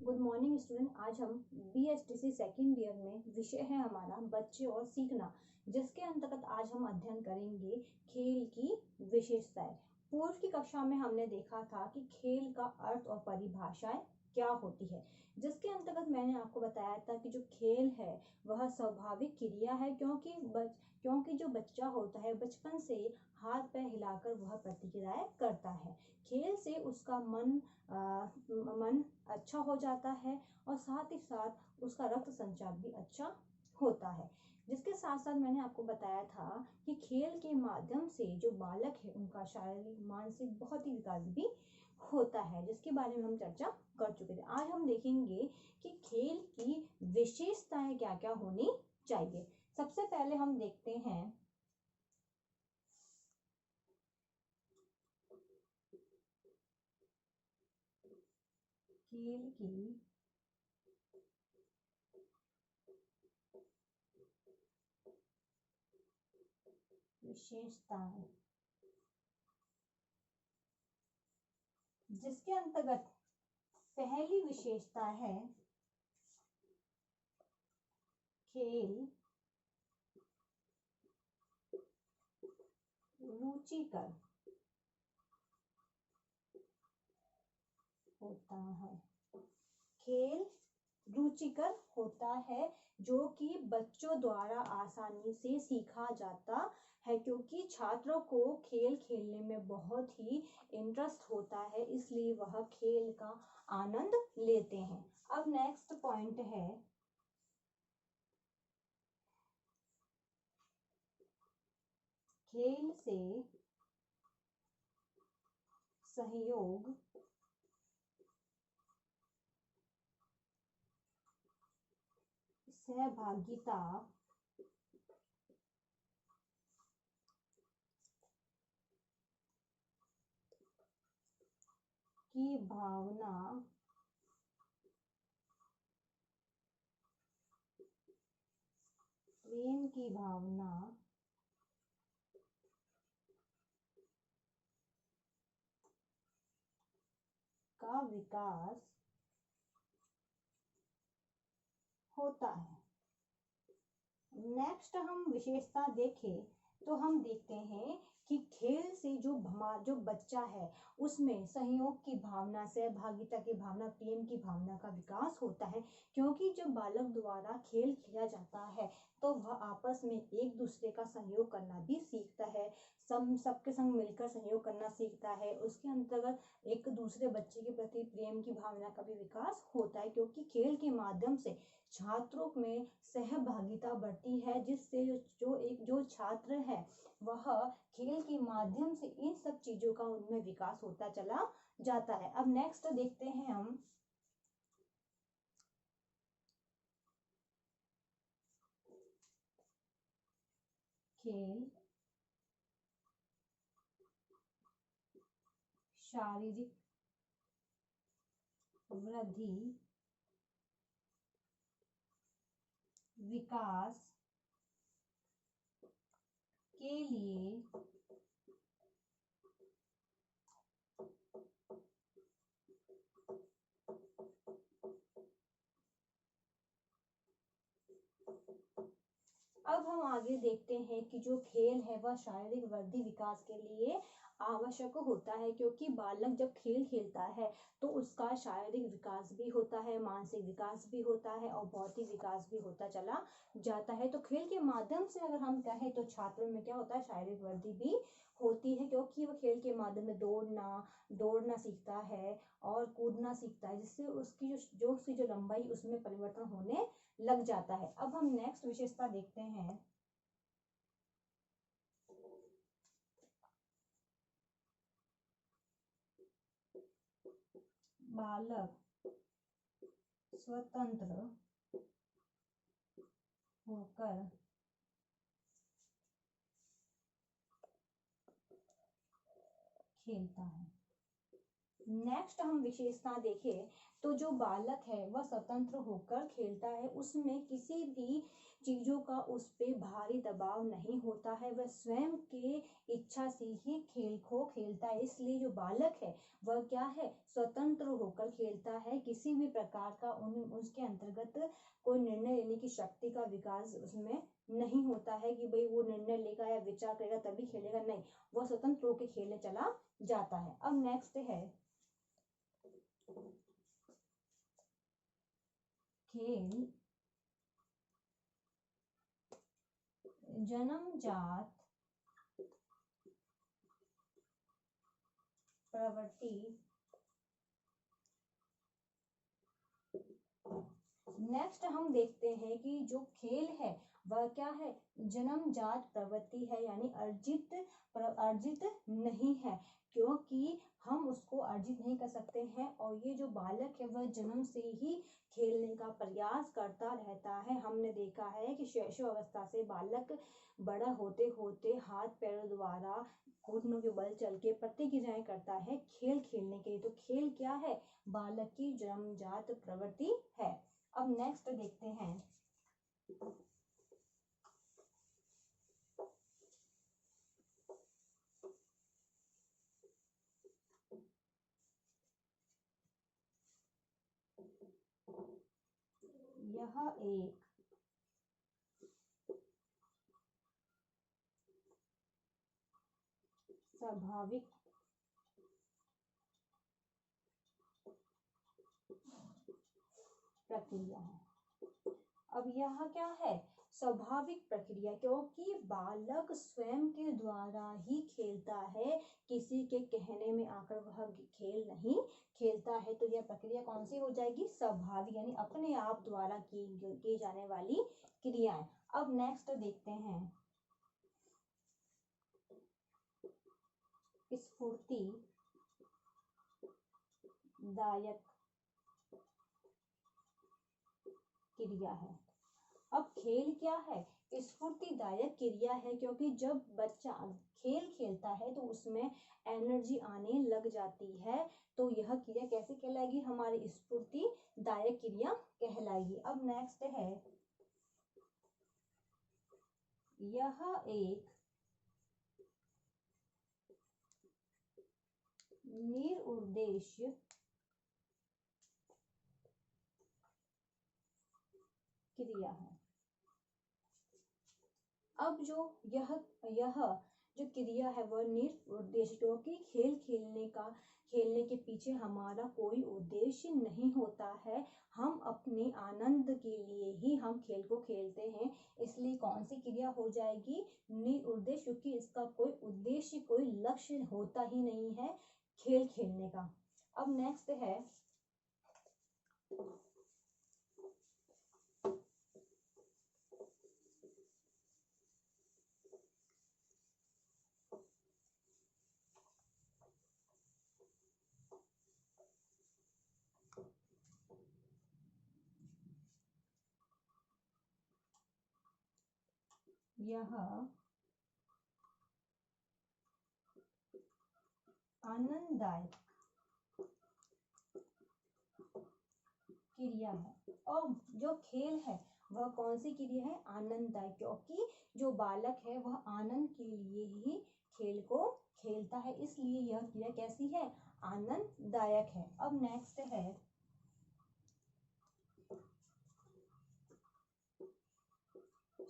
Good morning student. आज हम BSTC second year में विषय है हमारा बच्चे और सीखना, जिसके अंतर्गत आज हम अध्ययन करेंगे खेल की विशेषताएं। पूर्व की कक्षा में हमने देखा था कि खेल का अर्थ और परिभाषाएं क्या होती है, जिसके अंतर्गत मैंने आपको बताया था कि जो खेल है वह स्वाभाविक क्रिया है, क्योंकि जो बच्चा होता है बचपन से हाथ पैर हिलाकर वह प्रतिक्रियाएं करता है। खेल से उसका मन अच्छा हो जाता है और साथ ही साथ उसका रक्त संचार भी अच्छा होता है। जिसके साथ साथ मैंने आपको बताया था कि खेल के माध्यम से जो बालक है उनका शारीरिक मानसिक बहुत ही विकास भी होता है, जिसके बारे में हम चर्चा कर चुके थे। आज हम देखेंगे कि खेल की विशेषताएं क्या क्या होनी चाहिए। सबसे पहले हम देखते हैं खेल की विशेषताएं, जिसके अंतर्गत पहली विशेषता है खेल रुचिकर होता है। खेल रुचिकर होता है, जो कि बच्चों द्वारा आसानी से सीखा जाता है, क्योंकि छात्रों को खेल खेलने में बहुत ही इंटरेस्ट होता है, इसलिए वह खेल का आनंद लेते हैं। अब नेक्स्ट पॉइंट है खेल से सहयोग सहभागिता की भावना प्रेम की भावना का विकास होता है। नेक्स्ट हम विशेषता देखें तो हम देखते हैं कि खेल से जो बच्चा है उसमें सहयोग की भावना सहभागिता की भावना प्रेम की भावना का विकास होता है, क्योंकि जब बालक द्वारा खेल खेला जाता है तो वह आपस में एक दूसरे का सहयोग करना भी सीखता है, सबके संग मिलकर सहयोग करना सीखता है। उसके अंतर्गत एक दूसरे बच्चे के प्रति प्रेम की भावना का भी विकास होता है, क्योंकि खेल के माध्यम से छात्रों में सहभागिता बढ़ती है, जिससे जो छात्र है वह खेल के माध्यम से इन सब चीजों का उनमें विकास होता चला जाता है। अब नेक्स्ट देखते हैं हम खेल शारीरिक वृद्धि विकास के लिए अब हम आगे देखते हैं कि जो खेल है वह शारीरिक वृद्धि विकास के लिए आवश्यक होता है, क्योंकि बालक जब खेल खेलता है तो उसका शारीरिक विकास भी होता है, मानसिक विकास भी होता है और बौद्धिक विकास भी होता चला जाता है। तो खेल के माध्यम से अगर हम कहें तो छात्रों में क्या होता है, शारीरिक वृद्धि भी होती है, क्योंकि वह खेल के माध्यम में दौड़ना सीखता है और कूदना सीखता है, जिससे उसकी जो लंबाई उसमें परिवर्तन होने लग जाता है। अब हम नेक्स्ट विशेषता देखते हैं बालक स्वतंत्र होकर खेलता है। नेक्स्ट हम विशेषता देखें तो जो बालक है वह स्वतंत्र होकर खेलता है, उसमें किसी भी चीजों का उस पे भारी दबाव नहीं होता है, वह स्वयं के इच्छा से ही खेल को खेलता है। इसलिए जो बालक है वह क्या है, स्वतंत्र होकर खेलता है, किसी भी प्रकार का उसके अंतर्गत कोई निर्णय लेने की शक्ति का विकास उसमें नहीं होता है कि भाई वो निर्णय लेगा या विचार करेगा तभी खेलेगा, नहीं, वह स्वतंत्र होकर खेलने चला जाता है। अब नेक्स्ट है खेल जन्मजात प्रवृत्ति। नेक्स्ट हम देखते हैं कि जो खेल है वह क्या है, जन्मजात प्रवृत्ति है, यानी अर्जित नहीं है, क्योंकि हम उसको अर्जित नहीं कर सकते हैं। और ये जो बालक है वह जन्म से ही खेलने का प्रयास करता रहता है। हमने देखा है कि शैशव से बालक बड़ा होते होते हाथ पैरों द्वारा घुटनों के बल चल के प्रतिक्रियाएं करता है खेल खेलने के लिए। तो खेल क्या है, बालक की जन्मजात प्रवृत्ति है। अब नेक्स्ट देखते हैं यह एक स्वाभाविक प्रक्रिया है। अब यह क्या है, स्वाभाविक प्रक्रिया, क्योंकि बालक स्वयं के द्वारा ही खेलता है, किसी के कहने में आकर वह खेल नहीं खेलता है। तो यह प्रक्रिया कौन सी हो जाएगी, स्वाभाविक, यानी अपने आप द्वारा की जाने वाली क्रियाएं। अब नेक्स्ट देखते हैं स्फूर्ति दायक क्रिया है। अब खेल क्या है, स्फूर्तिदायक क्रिया है, क्योंकि जब बच्चा खेल खेलता है तो उसमें एनर्जी आने लग जाती है। तो यह क्रिया कैसे कहलाएगी, हमारी स्फूर्तिदायक क्रिया कहलाएगी। अब नेक्स्ट है यह एक निरुद्देश्य क्रिया है। अब जो यह जो क्रिया है वह निरुद्देश्य, क्योंकि खेलने के पीछे हमारा कोई उद्देश्य नहीं होता है, हम अपने आनंद के लिए ही हम खेल को खेलते हैं। इसलिए कौन सी क्रिया हो जाएगी, निरुद्देश्य, क्योंकि इसका कोई उद्देश्य कोई लक्ष्य होता ही नहीं है खेल खेलने का। अब नेक्स्ट है यह आनंददायक क्रिया है। और जो खेल है वह कौन सी क्रिया है, आनंददायक, क्योंकि जो बालक है वह आनंद के लिए ही खेल को खेलता है, इसलिए यह क्रिया कैसी है, आनंददायक है। अब नेक्स्ट है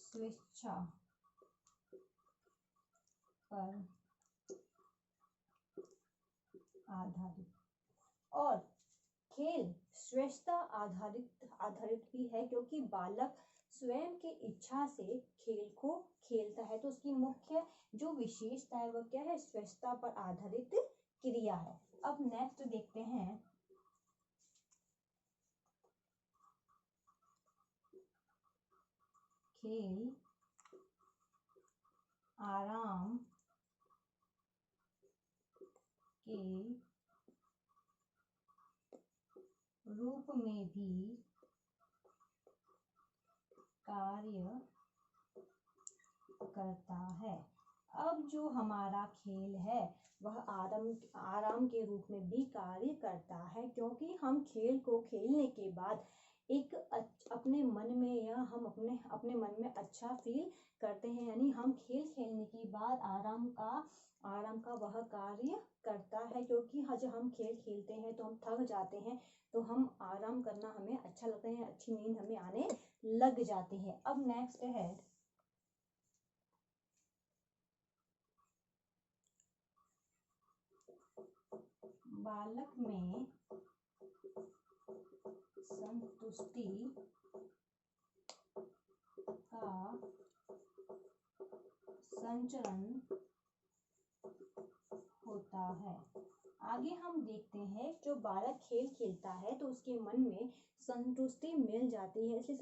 स्वेच्छा पर आधारित। और खेल स्वेच्छा आधारित भी है, क्योंकि बालक स्वयं की इच्छा से खेल को खेलता है। तो उसकी मुख्य जो विशेषता है वह क्या है, स्वेच्छा पर आधारित क्रिया है। अब नेक्स्ट देखते हैं खेल आराम के रूप में भी कार्य करता है। अब जो हमारा खेल है वह आराम के रूप में भी कार्य करता है, क्योंकि हम खेल को खेलने के बाद एक अपने मन में या हम अपने मन में अच्छा फील करते हैं। यानी हम खेल खेलने के बाद आराम का वह कार्य करता है, क्योंकि जब हम खेल खेलते हैं तो हम थक जाते हैं, तो हम आराम करना हमें अच्छा लगता है, अच्छी नींद हमें आने लग जाती है। अब नेक्स्ट है बालक में संतुष्टि का संचरण होता है। आगे हम देखते हैं, जो बालक खेल खेलता है तो उसके मन में संतुष्टि मिल जाती है, इसलिए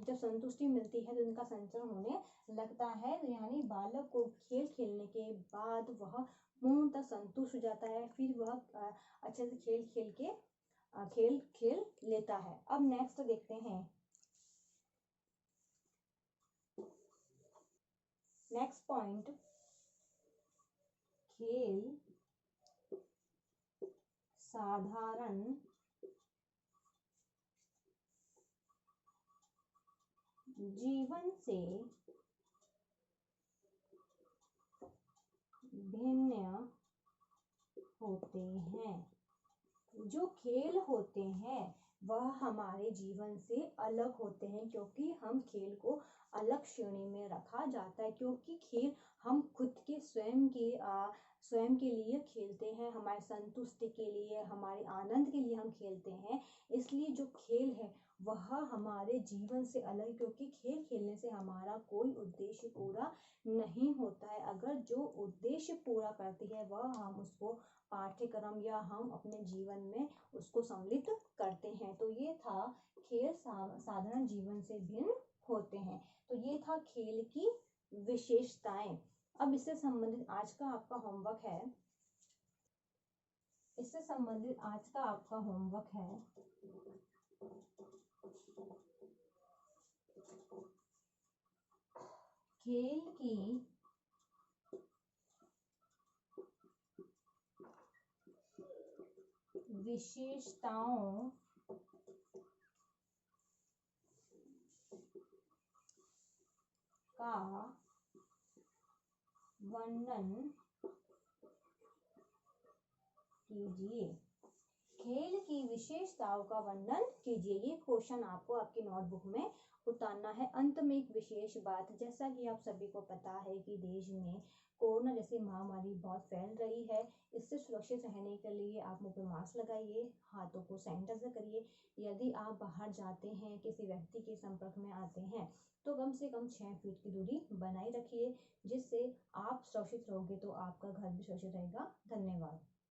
जब संतुष्टि मिलती है तो उनका संचरण होने लगता है। यानी बालक को खेल खेलने के बाद वह पूर्णतः संतुष्ट हो जाता है, फिर वह अच्छे से खेल लेता है। अब नेक्स्ट देखते हैं, नेक्स्ट पॉइंट, खेल साधारण जीवन से भिन्न होते हैं। जो खेल होते हैं वह हमारे जीवन से अलग होते हैं, क्योंकि हम खेल को अलग श्रेणी में रखा जाता है, क्योंकि खेल हम खुद के स्वयं के लिए खेलते हैं, हमारे संतुष्टि के लिए, हमारे आनंद के लिए हम खेलते हैं। इसलिए जो खेल है वह हमारे जीवन से अलग, क्योंकि खेल खेलने से हमारा कोई उद्देश्य पूरा नहीं होता है। अगर जो उद्देश्य पूरा करती है वह हम उसको पाठ्यक्रम या हम अपने जीवन में उसको सम्मिलित करते हैं। तो ये था खेल साधारण जीवन से भिन्न होते हैं। तो ये था खेल की विशेषताएं। अब इससे संबंधित आज का आपका होमवर्क है, खेल की विशेषताओं का वर्णन कीजिए। खेल की विशेषताओं का वर्णन कीजिए। ये क्वेश्चन आपको आपकी नोटबुक में उतारना है। अंत में एक विशेष बात, जैसा कि आप सभी को पता है कि देश में कोरोना जैसी महामारी बहुत फैल रही है। इससे सुरक्षित रहने के लिए आप मुंह पे मास्क लगाइए, हाथों को सैनिटाइजर करिए। यदि आप बाहर जाते हैं, किसी व्यक्ति के संपर्क में आते हैं, तो कम से कम 6 फीट की दूरी बनाए रखिए। जिससे आप सुरक्षित रहोगे तो आपका घर भी सुरक्षित रहेगा। धन्यवाद।